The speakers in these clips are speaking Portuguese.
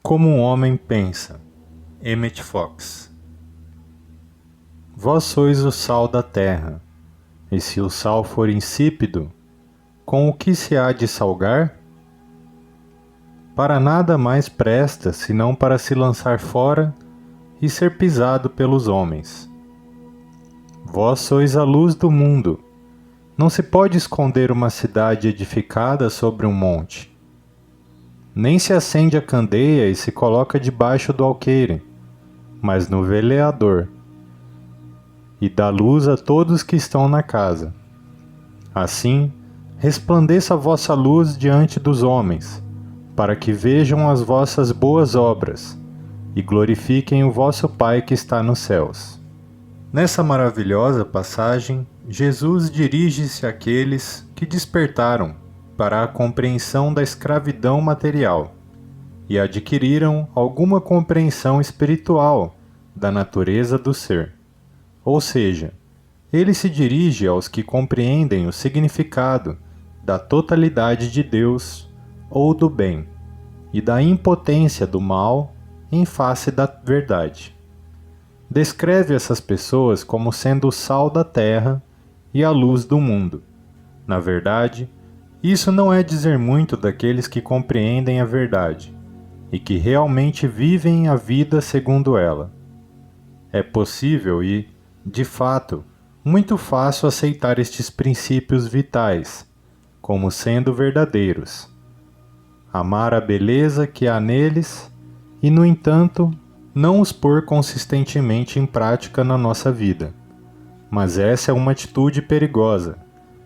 Como um homem pensa. Emmett Fox. Vós sois o sal da terra, e se o sal for insípido, com o que se há de salgar? Para nada mais presta, senão para se lançar fora e ser pisado pelos homens. Vós sois a luz do mundo. Não se pode esconder uma cidade edificada sobre um monte. Nem se acende a candeia e se coloca debaixo do alqueire, mas no veleador, e dá luz a todos que estão na casa. Assim, resplandeça a vossa luz diante dos homens, para que vejam as vossas boas obras, e glorifiquem o vosso Pai que está nos céus. Nessa maravilhosa passagem, Jesus dirige-se àqueles que despertaram para a compreensão da escravidão material e adquiriram alguma compreensão espiritual da natureza do ser. Ou seja, ele se dirige aos que compreendem o significado da totalidade de Deus ou do bem e da impotência do mal em face da verdade. Descreve essas pessoas como sendo o sal da terra e a luz do mundo. Na verdade, isso não é dizer muito daqueles que compreendem a verdade e que realmente vivem a vida segundo ela. É possível e, de fato, muito fácil aceitar estes princípios vitais como sendo verdadeiros. Amar a beleza que há neles e, no entanto, não os pôr consistentemente em prática na nossa vida. Mas essa é uma atitude perigosa,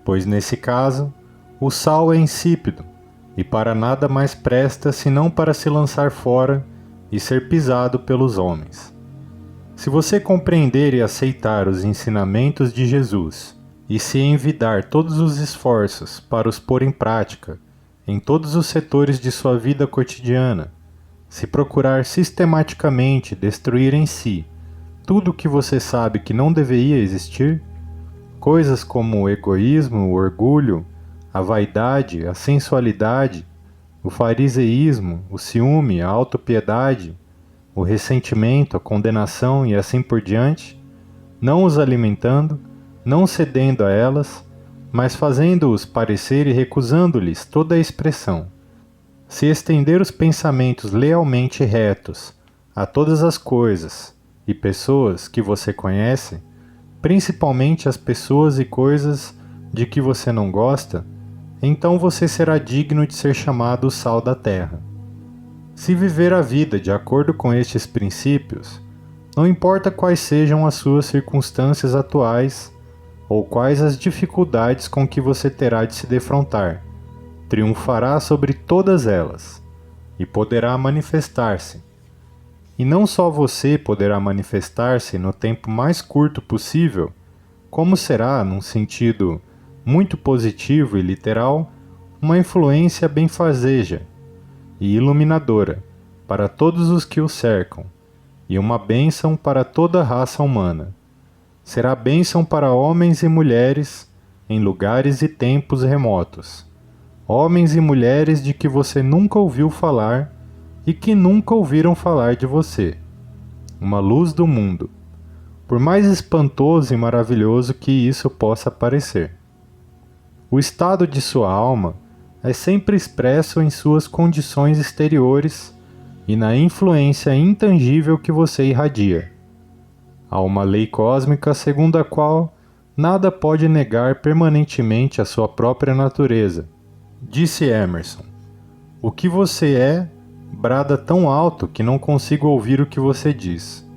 pois nesse caso, o sal é insípido e para nada mais presta senão para se lançar fora e ser pisado pelos homens. Se você compreender e aceitar os ensinamentos de Jesus e se envidar todos os esforços para os pôr em prática em todos os setores de sua vida cotidiana, se procurar sistematicamente destruir em si tudo o que você sabe que não deveria existir, coisas como o egoísmo, o orgulho, a vaidade, a sensualidade, o fariseísmo, o ciúme, a autopiedade, o ressentimento, a condenação e assim por diante, não os alimentando, não cedendo a elas, mas fazendo-os parecer e recusando-lhes toda a expressão. Se estender os pensamentos lealmente retos a todas as coisas e pessoas que você conhece, principalmente as pessoas e coisas de que você não gosta, então você será digno de ser chamado o sal da terra. Se viver a vida de acordo com estes princípios, não importa quais sejam as suas circunstâncias atuais ou quais as dificuldades com que você terá de se defrontar, triunfará sobre todas elas e poderá manifestar-se. E não só você poderá manifestar-se no tempo mais curto possível, como será, num sentido muito positivo e literal, uma influência benfazeja e iluminadora para todos os que o cercam, e uma bênção para toda a raça humana. Será bênção para homens e mulheres em lugares e tempos remotos, homens e mulheres de que você nunca ouviu falar e que nunca ouviram falar de você. Uma luz do mundo, por mais espantoso e maravilhoso que isso possa parecer. O estado de sua alma é sempre expresso em suas condições exteriores e na influência intangível que você irradia. Há uma lei cósmica segundo a qual nada pode negar permanentemente a sua própria natureza. Disse Emerson: o que você é brada tão alto que não consigo ouvir o que você diz.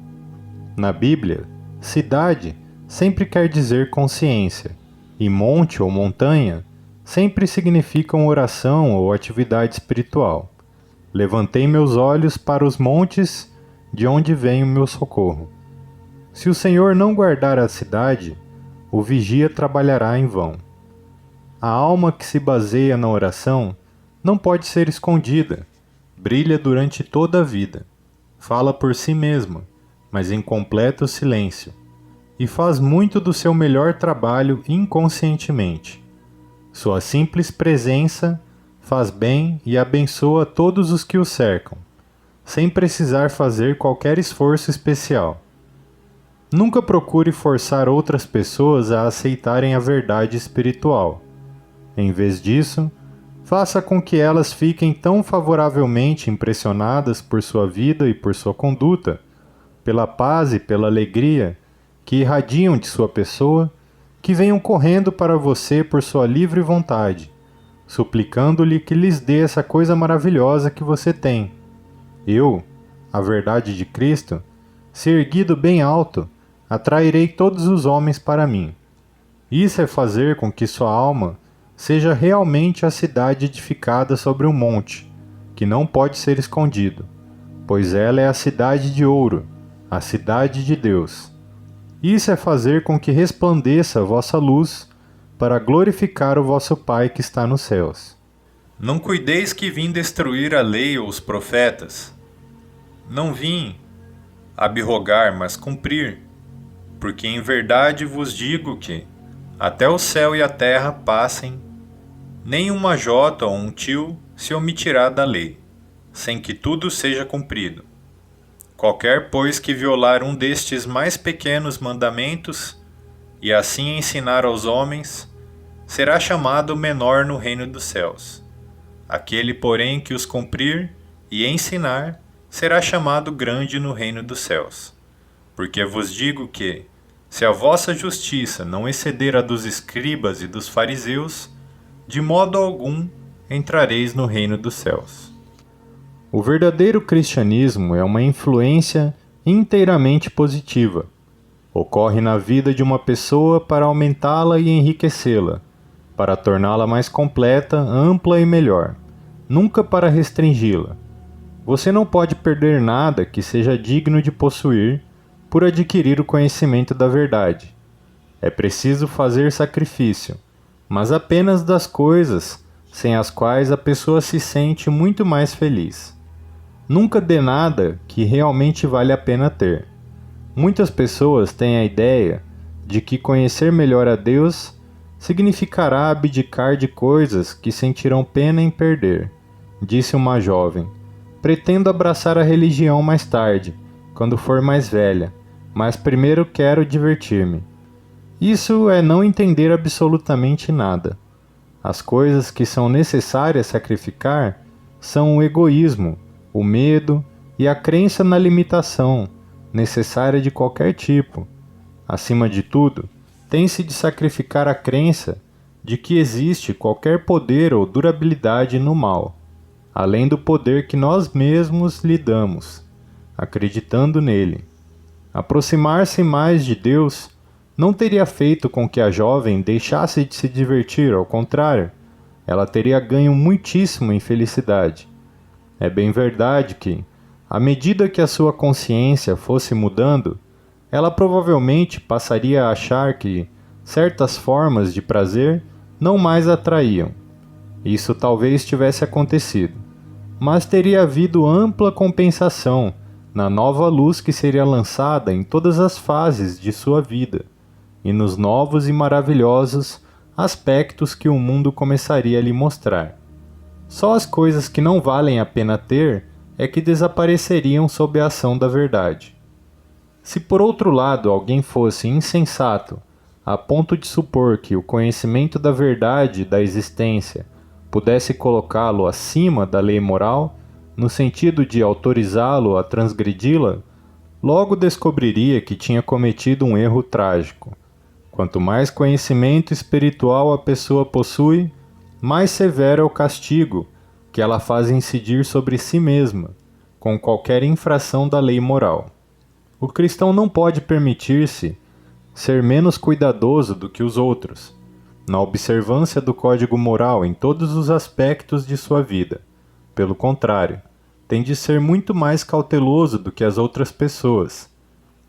Na Bíblia, cidade sempre quer dizer consciência, e monte ou montanha sempre significam oração ou atividade espiritual. Levantei meus olhos para os montes, de onde vem o meu socorro. Se o Senhor não guardar a cidade, o vigia trabalhará em vão. A alma que se baseia na oração não pode ser escondida, brilha durante toda a vida, fala por si mesma, mas em completo silêncio, e faz muito do seu melhor trabalho inconscientemente. Sua simples presença faz bem e abençoa todos os que o cercam. sem precisar fazer qualquer esforço especial. Nunca procure forçar outras pessoas a aceitarem a verdade espiritual. Em vez disso, faça com que elas fiquem tão favoravelmente impressionadas por sua vida e por sua conduta, pela paz e pela alegria que irradiam de sua pessoa, que venham correndo para você por sua livre vontade, suplicando-lhe que lhes dê essa coisa maravilhosa que você tem. Eu, a verdade de Cristo, se erguido bem alto, atrairei todos os homens para mim. Isso é fazer com que sua alma seja realmente a cidade edificada sobre um monte, que não pode ser escondido, pois ela é a cidade de ouro, a cidade de Deus. Isso é fazer com que resplandeça a vossa luz, para glorificar o vosso Pai que está nos céus. Não cuideis que vim destruir a lei ou os profetas. Não vim abrogar, mas cumprir, porque em verdade vos digo que, até o céu e a terra passem, nem uma jota ou um tio se omitirá da lei, sem que tudo seja cumprido. Qualquer, pois, que violar um destes mais pequenos mandamentos, e assim ensinar aos homens, será chamado menor no reino dos céus. Aquele, porém, que os cumprir e ensinar, será chamado grande no reino dos céus. Porque vos digo que, se a vossa justiça não exceder a dos escribas e dos fariseus, de modo algum entrareis no reino dos céus. O verdadeiro cristianismo é uma influência inteiramente positiva. Ocorre na vida de uma pessoa para aumentá-la e enriquecê-la, para torná-la mais completa, ampla e melhor, nunca para restringi-la. Você não pode perder nada que seja digno de possuir por adquirir o conhecimento da verdade. É preciso fazer sacrifício, mas apenas das coisas sem as quais a pessoa se sente muito mais feliz. Nunca dê nada que realmente vale a pena ter. Muitas pessoas têm a ideia de que conhecer melhor a Deus significará abdicar de coisas que sentirão pena em perder, disse uma jovem. Pretendo abraçar a religião mais tarde, quando for mais velha, mas primeiro quero divertir-me. Isso é não entender absolutamente nada. As coisas que são necessárias sacrificar são o egoísmo, o medo e a crença na limitação, necessária de qualquer tipo. Acima de tudo, tem-se de sacrificar a crença de que existe qualquer poder ou durabilidade no mal, além do poder que nós mesmos lhe damos, acreditando nele. Aproximar-se mais de Deus não teria feito com que a jovem deixasse de se divertir, ao contrário, ela teria ganho muitíssimo em felicidade. É bem verdade que, à medida que a sua consciência fosse mudando, ela provavelmente passaria a achar que certas formas de prazer não mais atraíam. Isso talvez tivesse acontecido, mas teria havido ampla compensação na nova luz que seria lançada em todas as fases de sua vida e nos novos e maravilhosos aspectos que o mundo começaria a lhe mostrar. Só as coisas que não valem a pena ter é que desapareceriam sob a ação da verdade. Se por outro lado alguém fosse insensato, a ponto de supor que o conhecimento da verdade da existência pudesse colocá-lo acima da lei moral, no sentido de autorizá-lo a transgredi-la, logo descobriria que tinha cometido um erro trágico. Quanto mais conhecimento espiritual a pessoa possui, mais severo é o castigo que ela faz incidir sobre si mesma, com qualquer infração da lei moral. O cristão não pode permitir-se ser menos cuidadoso do que os outros, na observância do código moral em todos os aspectos de sua vida. Pelo contrário, tem de ser muito mais cauteloso do que as outras pessoas.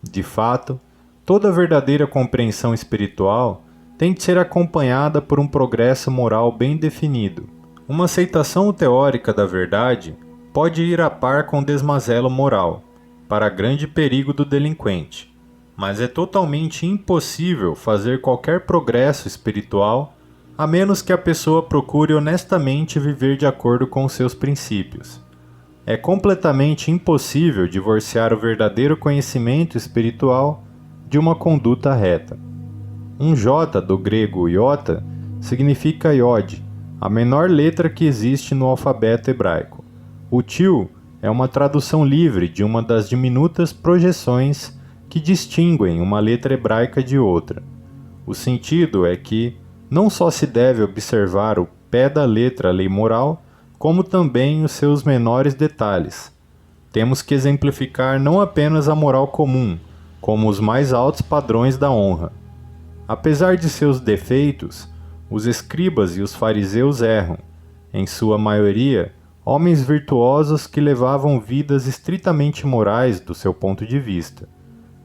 De fato, toda verdadeira compreensão espiritual tem de ser acompanhada por um progresso moral bem definido. Uma aceitação teórica da verdade pode ir a par com desmazelo moral, para grande perigo do delinquente, mas é totalmente impossível fazer qualquer progresso espiritual a menos que a pessoa procure honestamente viver de acordo com seus princípios. É completamente impossível divorciar o verdadeiro conhecimento espiritual de uma conduta reta. Um J do grego iota significa iode, a menor letra que existe no alfabeto hebraico. O til é uma tradução livre de uma das diminutas projeções que distinguem uma letra hebraica de outra. O sentido é que não só se deve observar o pé da letra lei moral, como também os seus menores detalhes. Temos que exemplificar não apenas a moral comum, como os mais altos padrões da honra. Apesar de seus defeitos, os escribas e os fariseus erram, em sua maioria, homens virtuosos que levavam vidas estritamente morais do seu ponto de vista.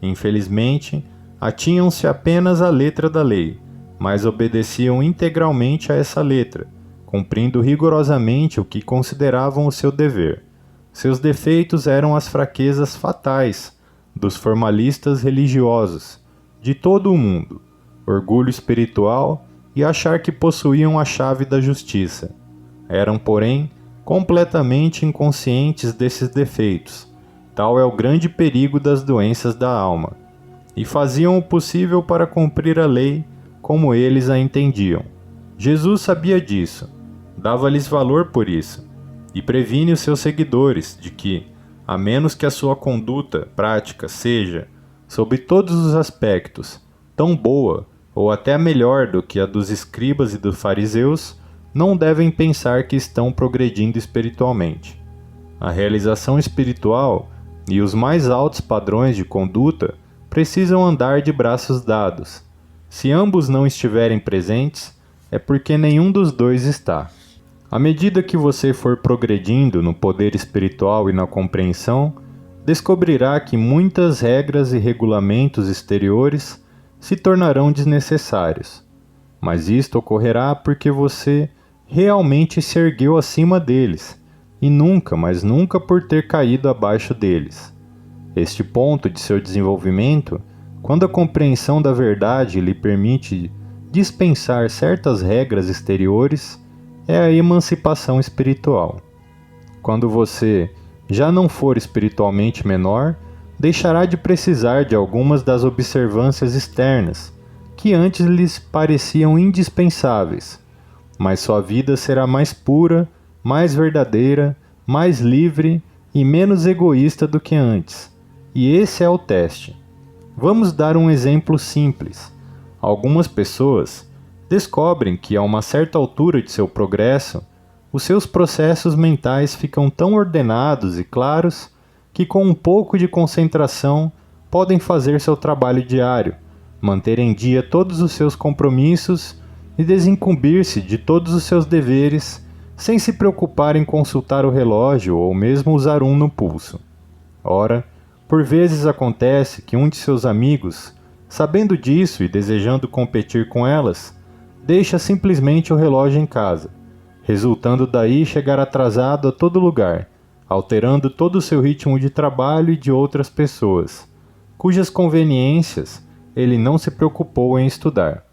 Infelizmente, atinham-se apenas à letra da lei, mas obedeciam integralmente a essa letra, cumprindo rigorosamente o que consideravam o seu dever. Seus defeitos eram as fraquezas fatais dos formalistas religiosos de todo o mundo, orgulho espiritual e achar que possuíam a chave da justiça. Eram, porém, completamente inconscientes desses defeitos. Tal é o grande perigo das doenças da alma. E faziam o possível para cumprir a lei como eles a entendiam. Jesus sabia disso, dava-lhes valor por isso, e previne os seus seguidores de que, a menos que a sua conduta prática seja, sob todos os aspectos, tão boa ou até melhor do que a dos escribas e dos fariseus, não devem pensar que estão progredindo espiritualmente. A realização espiritual e os mais altos padrões de conduta precisam andar de braços dados. Se ambos não estiverem presentes, é porque nenhum dos dois está. À medida que você for progredindo no poder espiritual e na compreensão, descobrirá que muitas regras e regulamentos exteriores se tornarão desnecessários. Mas isto ocorrerá porque você realmente se ergueu acima deles, e nunca, mas nunca por ter caído abaixo deles. Este ponto de seu desenvolvimento, quando a compreensão da verdade lhe permite dispensar certas regras exteriores, é a emancipação espiritual. Quando você já não for espiritualmente menor, deixará de precisar de algumas das observâncias externas, que antes lhes pareciam indispensáveis, mas sua vida será mais pura, mais verdadeira, mais livre e menos egoísta do que antes. E esse é o teste. Vamos dar um exemplo simples. Algumas pessoas descobrem que a uma certa altura de seu progresso, os seus processos mentais ficam tão ordenados e claros que com um pouco de concentração podem fazer seu trabalho diário, manter em dia todos os seus compromissos e desincumbir-se de todos os seus deveres sem se preocupar em consultar o relógio ou mesmo usar um no pulso. Ora, por vezes acontece que um de seus amigos, sabendo disso e desejando competir com elas, deixa simplesmente o relógio em casa, resultando daí chegar atrasado a todo lugar, alterando todo o seu ritmo de trabalho e de outras pessoas, cujas conveniências ele não se preocupou em estudar.